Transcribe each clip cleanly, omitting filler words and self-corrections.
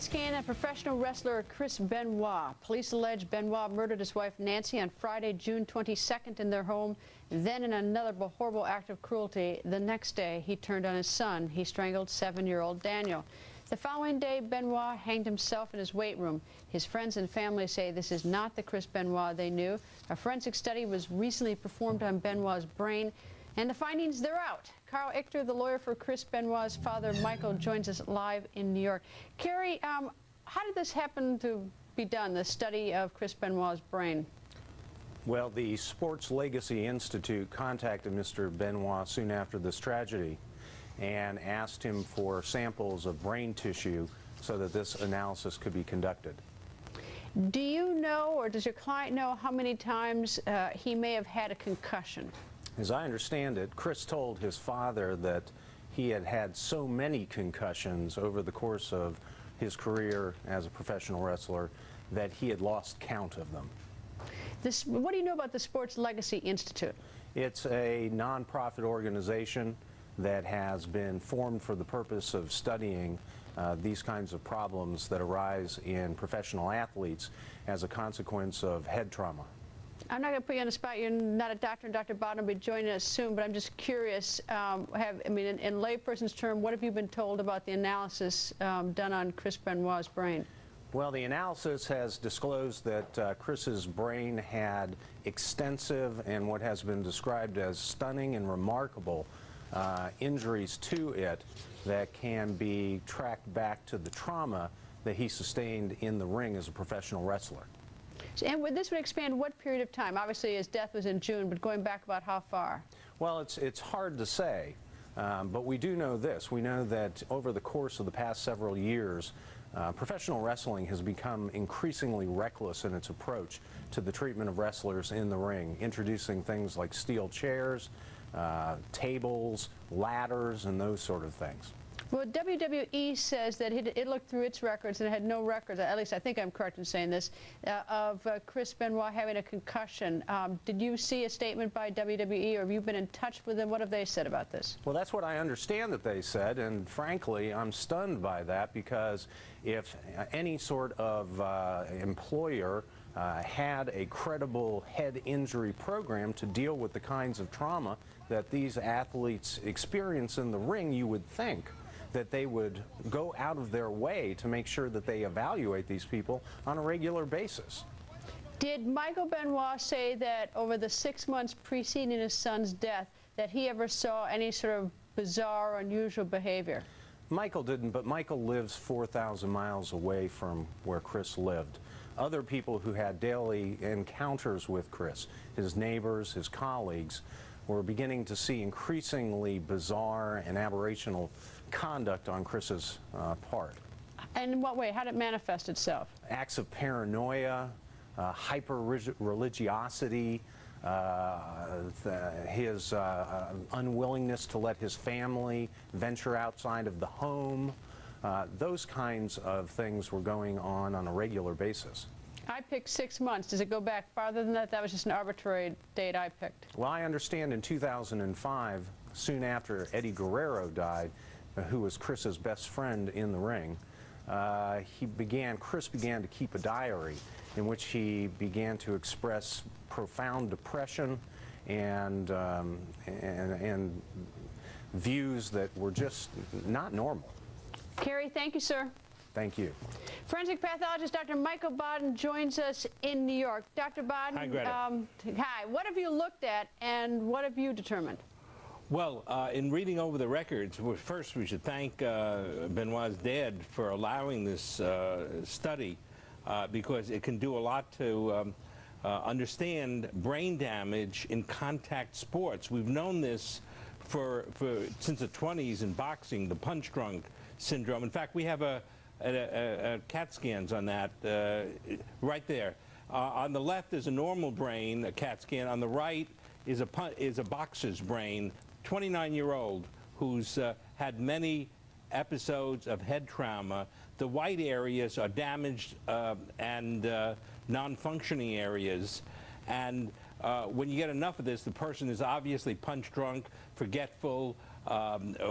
scan of professional wrestler Chris Benoit. Police allege Benoit murdered his wife Nancy on Friday, June 22nd in their home. Then in another horrible act of cruelty, the next day he turned on his son. He strangled 7-year-old Daniel. The following day, Benoit hanged himself in his weight room. His friends and family say this is not the Chris Benoit they knew. A forensic study was recently performed on Benoit's brain, and the findings, they're out. Carl Ichter, the lawyer for Chris Benoit's father, Michael, joins us live in New York. Carrie, how did this happen to be done, the study of Chris Benoit's brain? Well, the Sports Legacy Institute contacted Mr. Benoit soon after this tragedy and asked him for samples of brain tissue so that this analysis could be conducted. Do you know, or does your client know, how many times he may have had a concussion? As I understand it, Chris told his father that he had had so many concussions over the course of his career as a professional wrestler that he had lost count of them. What do you know about the Sports Legacy Institute? It's a nonprofit organization that has been formed for the purpose of studying these kinds of problems that arise in professional athletes as a consequence of head trauma. I'm not going to put you on the spot. You're not a doctor, and Dr. Bottom will be joining us soon, but I'm just curious, in layperson's term, what have you been told about the analysis done on Chris Benoit's brain? Well, the analysis has disclosed that Chris's brain had extensive and what has been described as stunning and remarkable injuries to it that can be tracked back to the trauma that he sustained in the ring as a professional wrestler. And this would expand what period of time? Obviously, his death was in June, but going back about how far? Well, it's hard to say, but we do know this. We know that over the course of the past several years, professional wrestling has become increasingly reckless in its approach to the treatment of wrestlers in the ring, introducing things like steel chairs, tables, ladders, and those sort of things. Well, WWE says that it looked through its records and it had no records, at least I think I'm correct in saying this, of Chris Benoit having a concussion. Did you see a statement by WWE, or have you been in touch with them? What have they said about this? Well, that's what I understand that they said, and frankly, I'm stunned by that, because if any sort of employer had a credible head injury program to deal with the kinds of trauma that these athletes experience in the ring, you would think that they would go out of their way to make sure that they evaluate these people on a regular basis. Did Michael Benoit say that over the 6 months preceding his son's death that he ever saw any sort of bizarre or unusual behavior? Michael didn't, but Michael lives 4,000 miles away from where Chris lived. Other people who had daily encounters with Chris, his neighbors, his colleagues, were beginning to see increasingly bizarre and aberrational conduct on Chris's part. And in what way? How did it manifest itself? Acts of paranoia, hyper-religiosity, his unwillingness to let his family venture outside of the home. Those kinds of things were going on a regular basis. I picked 6 months. Does it go back farther than that? That was just an arbitrary date I picked. Well, I understand in 2005, soon after Eddie Guerrero died, who was Chris's best friend in the ring, Chris began to keep a diary in which he began to express profound depression and views that were just not normal. Carrie, thank you, sir. Thank you. Forensic pathologist Dr. Michael Baden joins us in New York. Dr. Baden, hi, Greta. Hi. What have you looked at, and what have you determined? Well, in reading over the records, first we should thank Benoit's dad for allowing this study, because it can do a lot to understand brain damage in contact sports. We've known this since the 20s in boxing, the punch drunk syndrome. In fact, we have a CAT scans on that right there. On the left is a normal brain, a CAT scan. On the right is a boxer's brain, 29-year-old, who's had many episodes of head trauma. The white areas are damaged and non-functioning areas. And when you get enough of this, the person is obviously punch drunk, forgetful,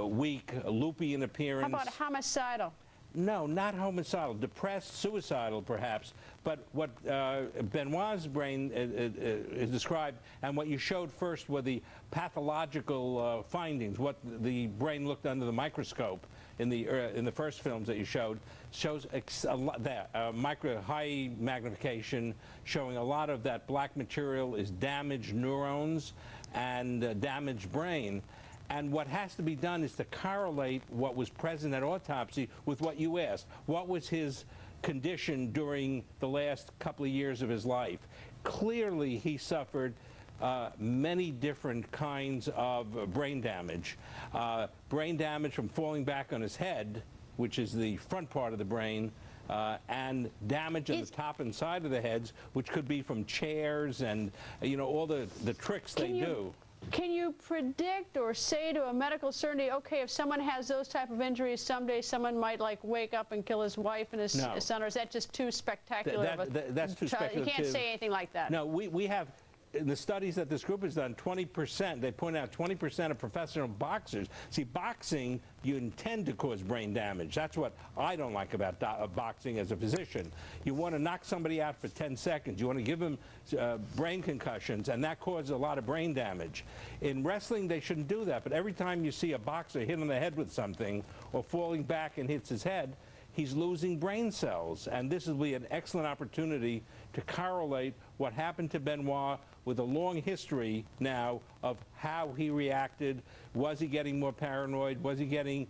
weak, loopy in appearance. How about homicidal? No, not homicidal, depressed, suicidal perhaps, but what Benoit's brain is described, and what you showed first were the pathological findings, what the brain looked under the microscope in the first films that you showed, shows high magnification, showing a lot of that black material is damaged neurons and damaged brain. And what has to be done is to correlate what was present at autopsy with what you asked. What was his condition during the last couple of years of his life? Clearly, he suffered many different kinds of brain damage. Brain damage from falling back on his head, which is the front part of the brain, and damage in the top and side of the heads, which could be from chairs and, you know, all the tricks they do. Can you predict or say to a medical certainty, okay, if someone has those type of injuries, someday someone might like wake up and kill his wife and his son, or is that just too spectacular? That's too speculative. You can't say anything like that. No, we have, in the studies that this group has done, 20%, they point out 20% of professional boxers. See, boxing, you intend to cause brain damage. That's what I don't like about boxing as a physician. You want to knock somebody out for 10 seconds. You want to give them brain concussions, and that causes a lot of brain damage. In wrestling, they shouldn't do that, but every time you see a boxer hit on the head with something or falling back and hits his head, he's losing brain cells, and this will be an excellent opportunity to correlate what happened to Benoit with a long history now of how he reacted. Was he getting more paranoid? Was he getting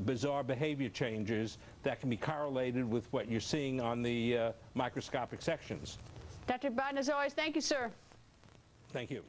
bizarre behavior changes that can be correlated with what you're seeing on the microscopic sections? Dr. Biden, as always, thank you, sir. Thank you.